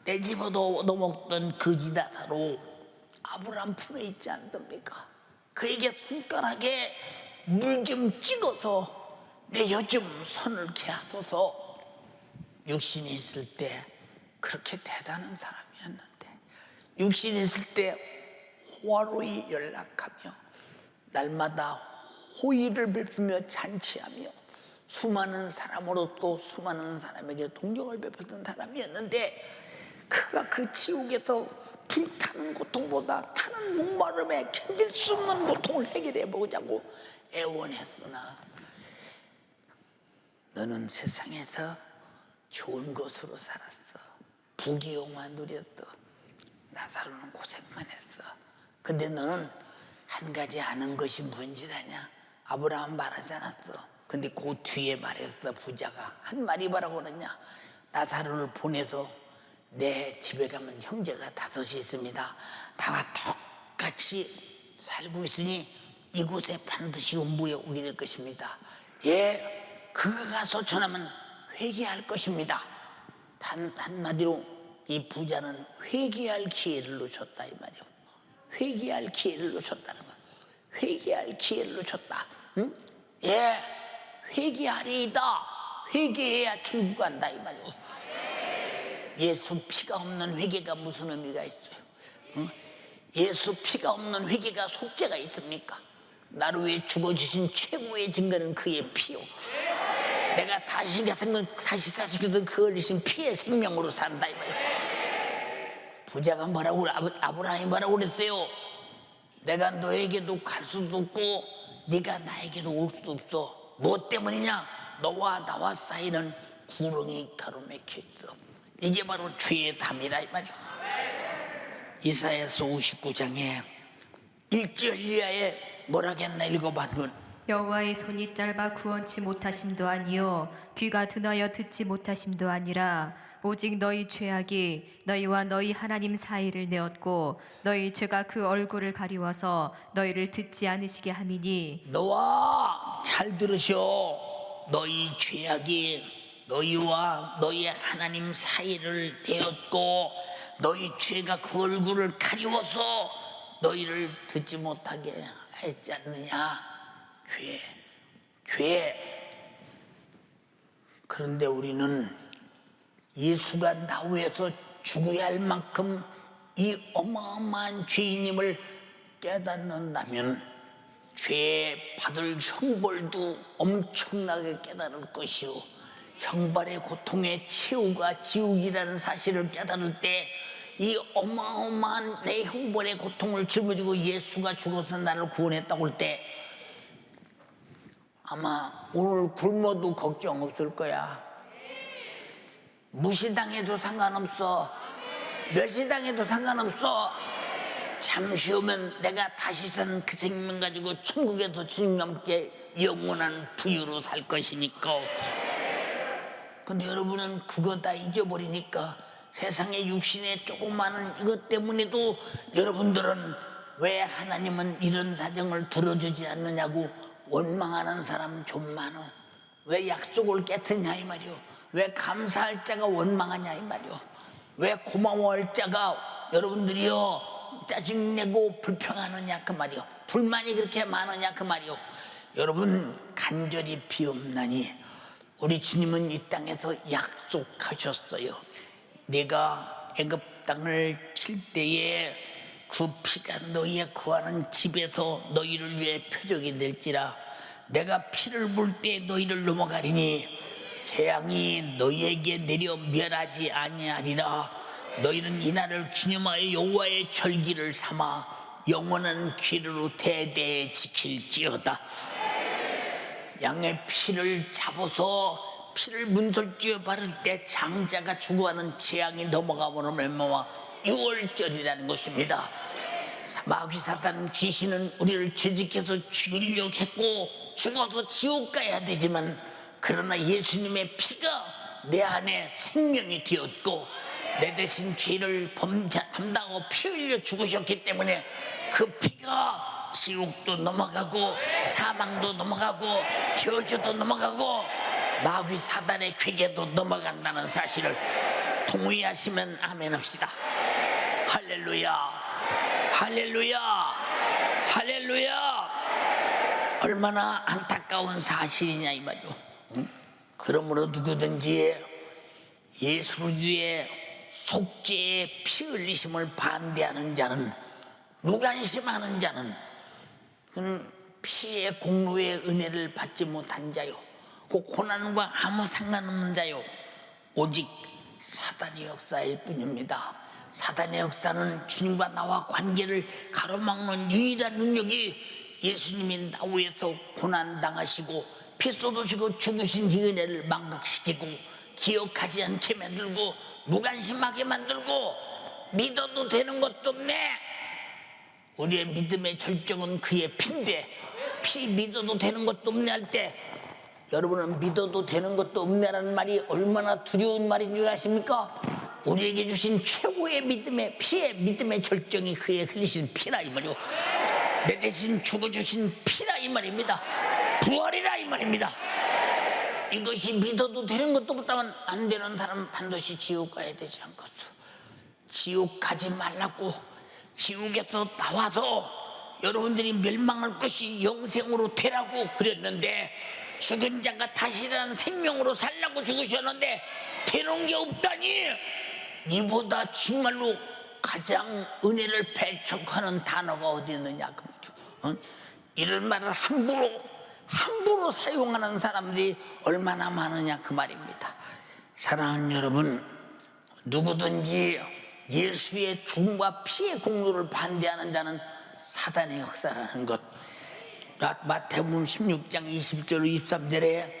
내 집어도 얻어먹던 거지다로 아브라함 품에 있지 않습니까? 그에게 손가락에 물 좀 찍어서 내 요즘 손을 기하소서. 육신이 있을 때 그렇게 대단한 사람이었는데 육신이 있을 때 호화로이 연락하며 날마다 호의를 베푸며 잔치하며 수많은 사람으로 또 수많은 사람에게 동경을 베풀던 사람이었는데 그가 그 지옥에서 불타는 고통보다 타는 목마름에 견딜 수 없는 고통을 해결해 보자고 애원했으나 너는 세상에서 좋은 것으로 살았어. 부귀영화 누렸어. 나사로는 고생만 했어. 근데 너는 한 가지 아는 것이 뭔지 아냐? 아브라함 말하지 않았어. 근데 그 뒤에 말했어. 부자가 한 말이 뭐라고 그러냐? 나사로를 보내서 내 집에 가면 형제가 5이 있습니다. 나와 똑같이 살고 있으니 이곳에 반드시 음부에 오게 될 것입니다. 예, 그가 가서 전하면 회개할 것입니다. 한마디로 이 부자는 회개할 기회를 놓쳤다 이 말이요. 회개할 기회를 놓쳤다는 거야. 회개할 기회를 놓쳤다. 응? 예, 회개하리이다. 회개해야 천국 간다 이 말이요. 예수 피가 없는 회개가 무슨 의미가 있어요? 응? 예수 피가 없는 회개가 속죄가 있습니까? 나를 위해 죽어주신 최고의 증거는 그의 피요. 내가 다시 사시켜서 그 흘리신 피의 생명으로 산다 이 말이야. 부자가 뭐라고, 아브라함이 뭐라고 그랬어요? 내가 너에게도 갈 수도 없고 네가 나에게도 올 수도 없어. 뭐 때문이냐? 너와 나와 사이는 구렁이 가로막혀 있어. 이게 바로 죄의 담이라 이 말이야. 이사야서 59장에 1절 이하에 뭐라겠나 읽어봐면 여호와의 손이 짧아 구원치 못하심도 아니요 귀가 둔하여 듣지 못하심도 아니라 오직 너희 죄악이 너희와 너희 하나님 사이를 내었고 너희 죄가 그 얼굴을 가리워서 너희를 듣지 않으시게 함이니. 너와 잘 들으셔. 너희 죄악이 너희와 너희 하나님 사이를 내었고 너희 죄가 그 얼굴을 가리워서 너희를 듣지 못하게 했지 않느냐. 죄. 그런데 우리는 예수가 나 위해서 죽어야 할 만큼 이 어마어마한 죄인임을 깨닫는다면 죄 받을 형벌도 엄청나게 깨달을 것이요, 형벌의 고통의 최후가 지옥이라는 사실을 깨달을 때 이 어마어마한 내 형벌의 고통을 짊어지고 예수가 죽어서 나를 구원했다고 할 때 아마 오늘 굶어도 걱정 없을 거야. 무시당해도 상관없어. 멸시당해도 상관없어. 잠시 후면 내가 다시 산 그 생명 가지고 천국에서 주님과 함께 영원한 부유로 살 것이니까. 근데 여러분은 그거 다 잊어버리니까 세상의 육신의 조그마한 이것 때문에도 여러분들은 왜 하나님은 이런 사정을 들어주지 않느냐고 원망하는 사람 좀 많어. 왜 약속을 깨트냐 이 말이오. 왜 감사할 자가 원망하냐 이 말이오. 왜 고마워할 자가 여러분들이요 짜증내고 불평하느냐 그 말이오. 불만이 그렇게 많으냐 그 말이오. 여러분 간절히 비옵나니 우리 주님은 이 땅에서 약속하셨어요. 내가 애굽 땅을 칠 때에 그 피가 너희의 거하는 집에서 너희를 위해 표적이 될지라. 내가 피를 볼 때 너희를 넘어가리니 재앙이 너희에게 내려 멸하지 아니하리라. 너희는 이날을 기념하여 여호와의 절기를 삼아 영원한 기르로 대대에 지킬지어다. 양의 피를 잡아서 피를 문설주에 바를 때 장자가 죽어가는 재앙이 넘어가므로 말미암아 6월절이라는 것입니다. 마귀 사탄 귀신은 우리를 죄짓게서 죽이려고 했고 죽어서 지옥 가야 되지만 그러나 예수님의 피가 내 안에 생명이 되었고 내 대신 죄를 담당하고 피 흘려 죽으셨기 때문에 그 피가 지옥도 넘어가고 사망도 넘어가고 저주도 넘어가고 마귀 사단의 괴계도 넘어간다는 사실을 동의하시면 아멘 합시다. 할렐루야, 할렐루야, 할렐루야. 얼마나 안타까운 사실이냐 이 말이오. 그러므로 누구든지 예수 그리스도의 속죄의 피 흘리심을 반대하는 자는, 무관심하는 자는 피의 공로의 은혜를 받지 못한 자요, 그 고난과 아무 상관없는 자요, 오직 사단의 역사일 뿐입니다. 사단의 역사는 주님과 나와 관계를 가로막는 유일한 능력이 예수님이 나 위해서 고난당하시고 피 쏟으시고 죽으신 이 은혜를 망각시키고 기억하지 않게 만들고 무관심하게 만들고 믿어도 되는 것도 없네. 우리의 믿음의 절정은 그의 피인데 피 믿어도 되는 것도 없네 할 때 여러분은 믿어도 되는 것도 없네라는 말이 얼마나 두려운 말인 줄 아십니까? 우리에게 주신 최고의 믿음의 피의 믿음의 절정이 그의 흘리신 피라 이 말이오. 내 대신 죽어주신 피라 이 말입니다. 부활이라 이 말입니다. 이것이 믿어도 되는 것도 없다면 안 되는 사람은 반드시 지옥 가야 되지 않겠어. 지옥 가지 말라고 지옥에서 나와서 여러분들이 멸망할 것이 영생으로 되라고 그랬는데 죽은 자가 다시라는 생명으로 살라고 죽으셨는데 되는 게 없다니. 이보다 정말로 가장 은혜를 배척하는 단어가 어디 있느냐 그 말이야. 이런 말을 함부로 사용하는 사람들이 얼마나 많으냐 그 말입니다. 사랑하는 여러분, 누구든지 예수의 죽음과 피의 공로를 반대하는 자는 사단의 역사라는 것. 마태복음 16장 20절 23절에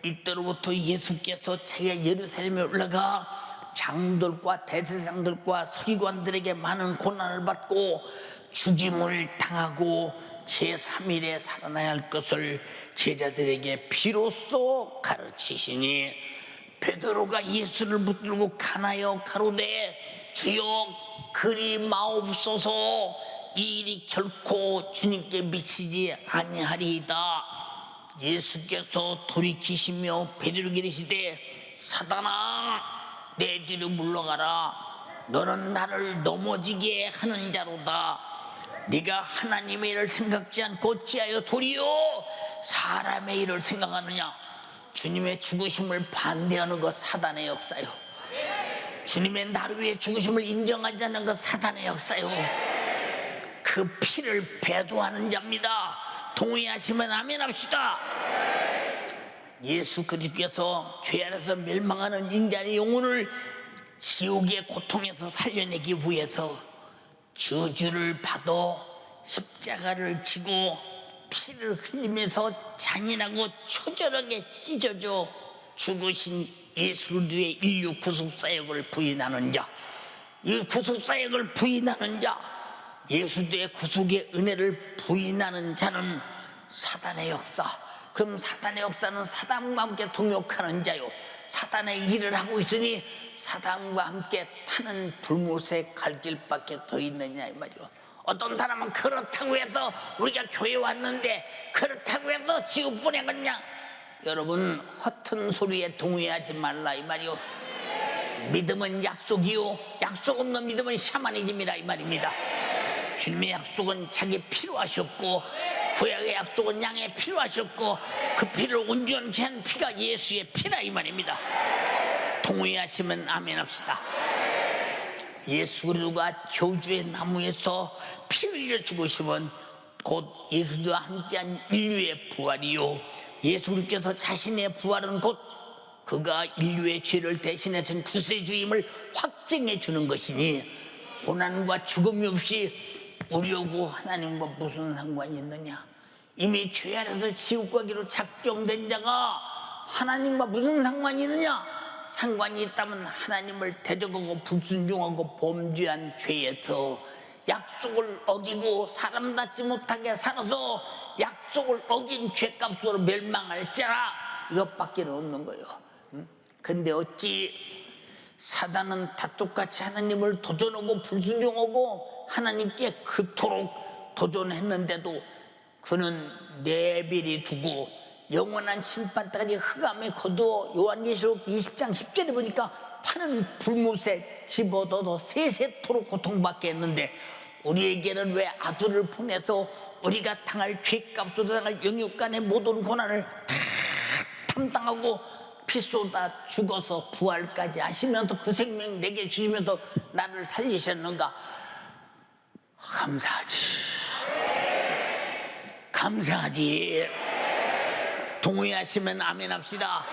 이때로부터 예수께서 자기가 예루살렘에 올라가 장들과 대제사장들과 서기관들에게 많은 고난을 받고 죽임을 당하고 제3일에 살아나야 할 것을 제자들에게 비로소 가르치시니 베드로가 예수를 붙들고 간하여 가로되 주여 그리 마옵소서, 이 일이 결코 주님께 미치지 아니하리이다. 예수께서 돌이키시며 베드로에게 이르시되 사단아 내 뒤로 물러가라. 너는 나를 넘어지게 하는 자로다. 네가 하나님의 일을 생각지 않고 어찌하여 도리어 사람의 일을 생각하느냐. 주님의 죽으심을 반대하는 것 사단의 역사요. 주님의 나를 위해 죽으심을 인정하지 않는 것 사단의 역사요. 그 피를 배도하는 자입니다. 동의하시면 아멘 합시다. 예수 그리스도께서 죄 아래서 멸망하는 인간의 영혼을 지옥의 고통에서 살려내기 위해서 저주를 받아 십자가를 지고 피를 흘리면서 잔인하고 처절하게 찢어져 죽으신 예수 그리스도의 인류 구속 사역을 부인하는 자, 이 구속사역을 부인하는 자, 예수의 구속의 은혜를 부인하는 자는 사단의 역사. 그럼 사단의 역사는 사단과 함께 동역하는 자요, 사단의 일을 하고 있으니 사단과 함께 타는 불못에 갈 길밖에 더 있느냐 이 말이요. 어떤 사람은 그렇다고 해서 우리가 교회 왔는데 그렇다고 해서 지옥 보내겠냐? 여러분, 허튼 소리에 동의하지 말라 이 말이요. 믿음은 약속이요, 약속 없는 믿음은 샤머니즘이라 이 말입니다. 주님의 약속은 자기 피로 하셨고, 구약의 약속은 양의 피로 하셨고, 그 피를 온전치 한 피가 예수의 피라 이 말입니다. 동의하시면 아멘 합시다. 예수 그리스도가 교주의 나무에서 피 흘려 죽으시면 곧 예수와 함께한 인류의 부활이요, 예수 그리스도께서 자신의 부활은 곧 그가 인류의 죄를 대신해서 구세주임을 확증해 주는 것이니, 고난과 죽음이 없이 우리하고 하나님과 무슨 상관이 있느냐? 이미 죄 아래서 지옥 가기로 작정된 자가 하나님과 무슨 상관이 있느냐? 상관이 있다면 하나님을 대적하고 불순종하고 범죄한 죄에서 약속을 어기고 사람답지 못하게 살아서 약속을 어긴 죄값으로 멸망할 자라, 이것밖에 없는 거예요. 근데 어찌 사단은 다 똑같이 하나님을 도전하고 불순종하고 하나님께 그토록 도전했는데도 그는 내비리 두고 영원한 심판까지 흑암에 거두어 요한계시록 20장 10절에 보니까 파는 불못에 집어넣어서 세세토록 고통받게 했는데, 우리에게는 왜 아들을 보내서 우리가 당할 죄값으로 당할 영육간의 모든 고난을 다 담당하고 피 쏟아 죽어서 부활까지 하시면서 그 생명 내게 주시면서 나를 살리셨는가? 감사하지, 감사하지. 동의하시면 아멘 합시다.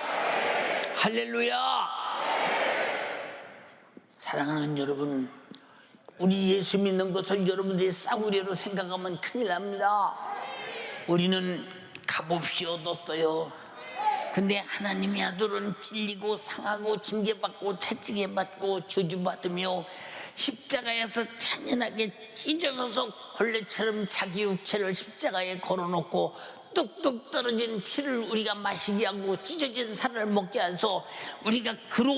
할렐루야. 사랑하는 여러분, 우리 예수 믿는 것을 여러분들이 싸구려로 생각하면 큰일 납니다. 우리는 값없이 얻었어요. 근데 하나님의 아들은 찔리고 상하고 징계받고 채찍에받고 저주받으며 십자가에서 잔인하게 찢어져서 벌레처럼 자기 육체를 십자가에 걸어놓고 뚝뚝 떨어진 피를 우리가 마시게 하고 찢어진 살을 먹게 해서 우리가 그로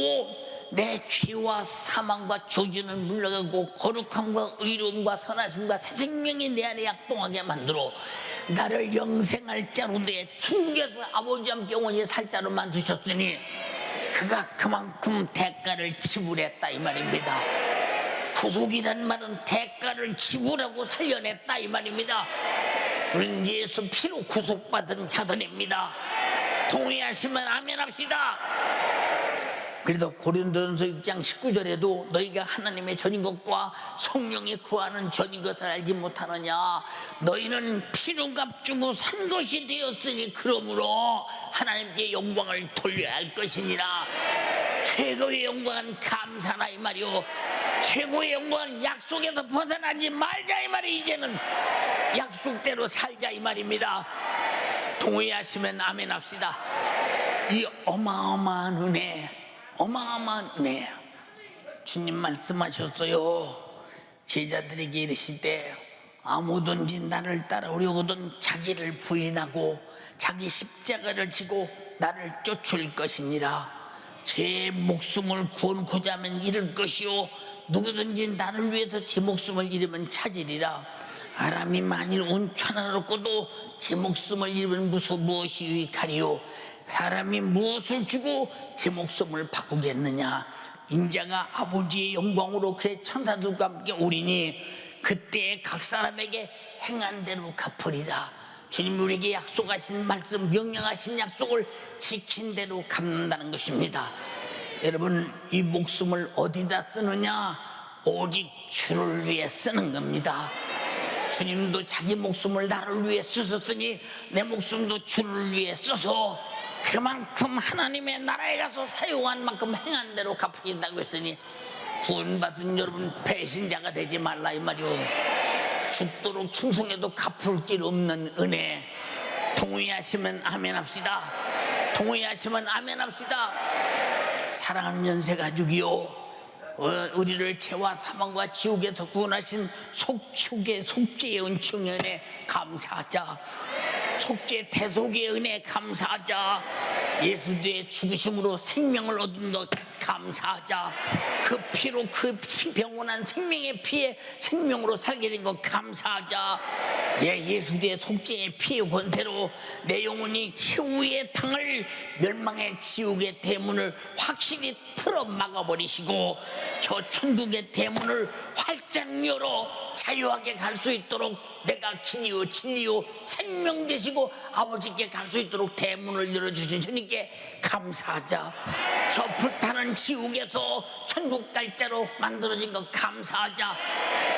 내 죄와 사망과 저주는 물러가고 거룩함과 의로움과 선하심과 새 생명이 내 안에 약동하게 만들어 나를 영생할 자로 내 천국에서 아버지와 함께 영원히 살 자로 만드셨으니 그가 그만큼 대가를 지불했다 이 말입니다. 구속이란 말은 대가를 지불하고 살려냈다 이 말입니다. 우리는 예수 피로 구속받은 자들입니다. 동의하시면 아멘 합시다. 그래도 고린도전서 6장 19절에도 너희가 하나님의 전인 것과 성령이 구하는 전인 것을 알지 못하느냐? 너희는 피로 값주고 산 것이 되었으니 그러므로 하나님께 영광을 돌려야 할 것이니라. 최고의 영광은 감사라 이 말이요, 최고의 영광은 약속에서 벗어나지 말자 이 말이, 이제는 약속대로 살자 이 말입니다. 동의하시면 아멘 합시다. 이 어마어마한 은혜, 어마어마한 은혜, 주님 말씀하셨어요. 제자들에게 이르시되 아무든지 나를 따라오려거든 자기를 부인하고 자기 십자가를 지고 나를 쫓을 것이니라. 제 목숨을 구원코자 하면 잃을 것이요 누구든지 나를 위해서 제 목숨을 잃으면 찾으리라. 사람이 만일 온 천하를 얻고도 제 목숨을 잃으면 무엇이 유익하리요? 사람이 무엇을 주고 제 목숨을 바꾸겠느냐? 인자가 아버지의 영광으로 그의 천사들과 함께 오리니 그때 각 사람에게 행한 대로 갚으리라. 주님 우리에게 약속하신 말씀, 명령하신 약속을 지킨 대로 갚는다는 것입니다. 여러분, 이 목숨을 어디다 쓰느냐? 오직 주를 위해 쓰는 겁니다. 주님도 자기 목숨을 나를 위해 쓰셨으니 내 목숨도 주를 위해 써서 그만큼 하나님의 나라에 가서 사용한 만큼 행한 대로 갚으신다고 했으니 구원받은 여러분 배신자가 되지 말라 이 말이오. 죽도록 충성해도 갚을 길 없는 은혜. 동의하시면 아멘 합시다. 동의하시면 아멘 합시다. 사랑하는 연세 가족이요, 우리를 죄와 사망과 지옥에서 구원하신 속죄의 은총의 은혜 감사하자. 속죄 대속의 은혜 감사하자. 예수의 죽으심으로 생명을 얻은 것 감사하자. 그 피로 그 병원한 생명의 피에 생명으로 살게 된 것 감사하자. 예수의 속죄의 피의 권세로 내 영혼이 최후의 당을 멸망의 지옥의 대문을 확실히 틀어 막아버리시고 저 천국의 대문을 활짝 열어 자유하게 갈 수 있도록 내가 길이요 진리요 생명 되시고 아버지께 갈 수 있도록 대문을 열어주신 주님께 감사하자. 저 불타는 지옥에서 천국 갈 자로 만들어진 것 감사하자.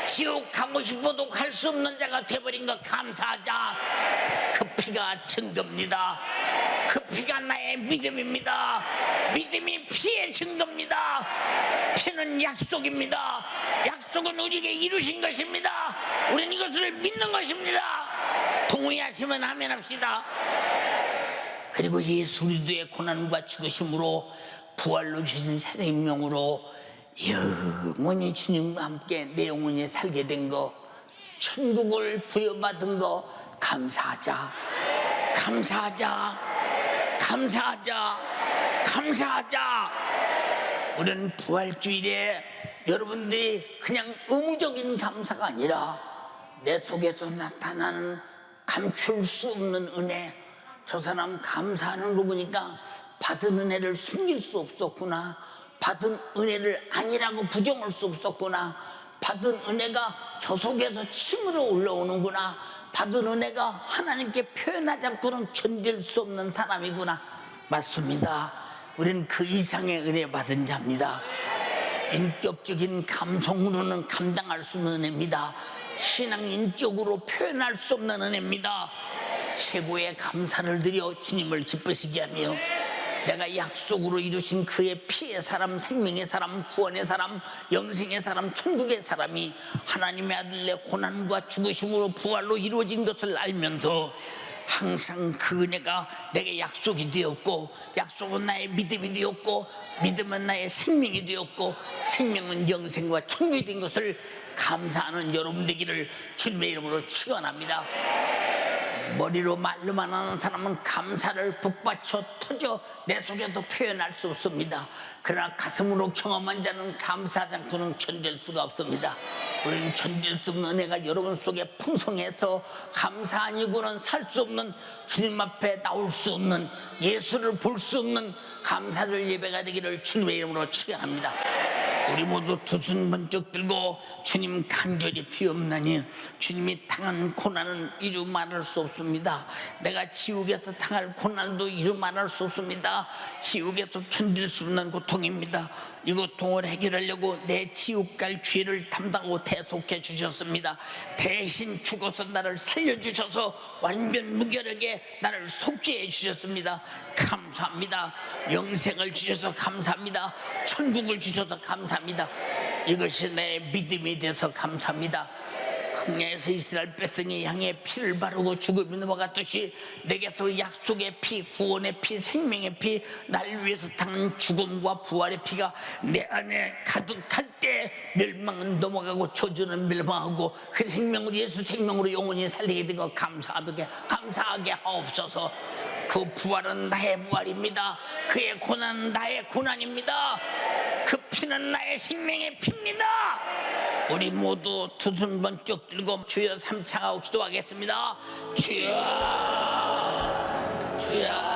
지옥 가고 싶어도 갈 수 없는 자가 돼버린 것 감사하자. 그 피가 증거입니다. 그 피가 나의 믿음입니다. 믿음이 피의 증거입니다. 피는 약속입니다. 약속은 우리에게 이루신 것입니다. 우리는 이것을 믿는 것입니다. 동의하시면 아멘 합시다. 그리고 예수 그리스도의 고난과 죽으심으로 부활로 주신 새 생명으로 영원히 주님과 함께 내 영혼이 살게 된 거, 천국을 부여받은 거 감사하자. 감사하자. 감사하자. 감사하자. 우리는 부활주일에 여러분들이 그냥 의무적인 감사가 아니라 내 속에서 나타나는 감출 수 없는 은혜, 저 사람 감사하는 거 보니까 받은 은혜를 숨길 수 없었구나, 받은 은혜를 아니라고 부정할 수 없었구나, 받은 은혜가 저 속에서 침으로 올라오는구나, 받은 은혜가 하나님께 표현하지 않고는 견딜 수 없는 사람이구나. 맞습니다. 우리는 그 이상의 은혜 받은 자입니다. 인격적인 감성으로는 감당할 수 없는 은혜입니다. 신앙 인격으로 표현할 수 없는 은혜입니다. 최고의 감사를 드려 주님을 기쁘시게 하며 내가 약속으로 이루신 그의 피의 사람, 생명의 사람, 구원의 사람, 영생의 사람, 천국의 사람이 하나님의 아들 내 고난과 죽으심으로 부활로 이루어진 것을 알면서 항상 그 은혜가 내게 약속이 되었고, 약속은 나의 믿음이 되었고, 믿음은 나의 생명이 되었고, 생명은 영생과 천국이 된 것을 감사하는 여러분 되기를 주님의 이름으로 축원합니다. 머리로 말로만 하는 사람은 감사를 북받쳐 터져 내 속에도 표현할 수 없습니다. 그러나 가슴으로 경험한 자는 감사하지 않고는 견딜 수가 없습니다. 우리는 견딜 수 없는 은혜가 여러분 속에 풍성해서 감사 아니고는 살 수 없는, 주님 앞에 나올 수 없는, 예수를 볼 수 없는 감사절 예배가 되기를 주님의 이름으로 축원합니다. 우리 모두 두 손 번쩍 들고 주님 간절히 비옵나니 주님이 당한 고난은 이루 말할 수 없습니다. 내가 지옥에서 당할 고난도 이루 말할 수 없습니다. 지옥에서 견딜 수 없는 고통입니다. 이 고통을 해결하려고 내 지옥 갈 죄를 담당하고 대속해 주셨습니다. 대신 죽어서 나를 살려주셔서 완전 무결하게 나를 속죄해 주셨습니다. 감사합니다. 영생을 주셔서 감사합니다. 천국을 주셔서 감사합니다. 이것이 내 믿음이 돼서 감사합니다. 광야에서 이스라엘 백성이 양의 피를 바르고 죽음이 넘어갔듯이 내게서 약속의 피, 구원의 피, 생명의 피, 날 위해서 당한 죽음과 부활의 피가 내 안에 가득할 때 멸망은 넘어가고 저주는 멸망하고 그 생명으로, 예수 생명으로 영원히 살리게 된 것 감사하게 하옵소서. 그 부활은 나의 부활입니다. 그의 고난은 나의 고난입니다. 그 피는 나의 생명의 피입니다. 우리 모두 두 손 번쩍 들고 주여 삼창하고 기도하겠습니다. 주여, 주여.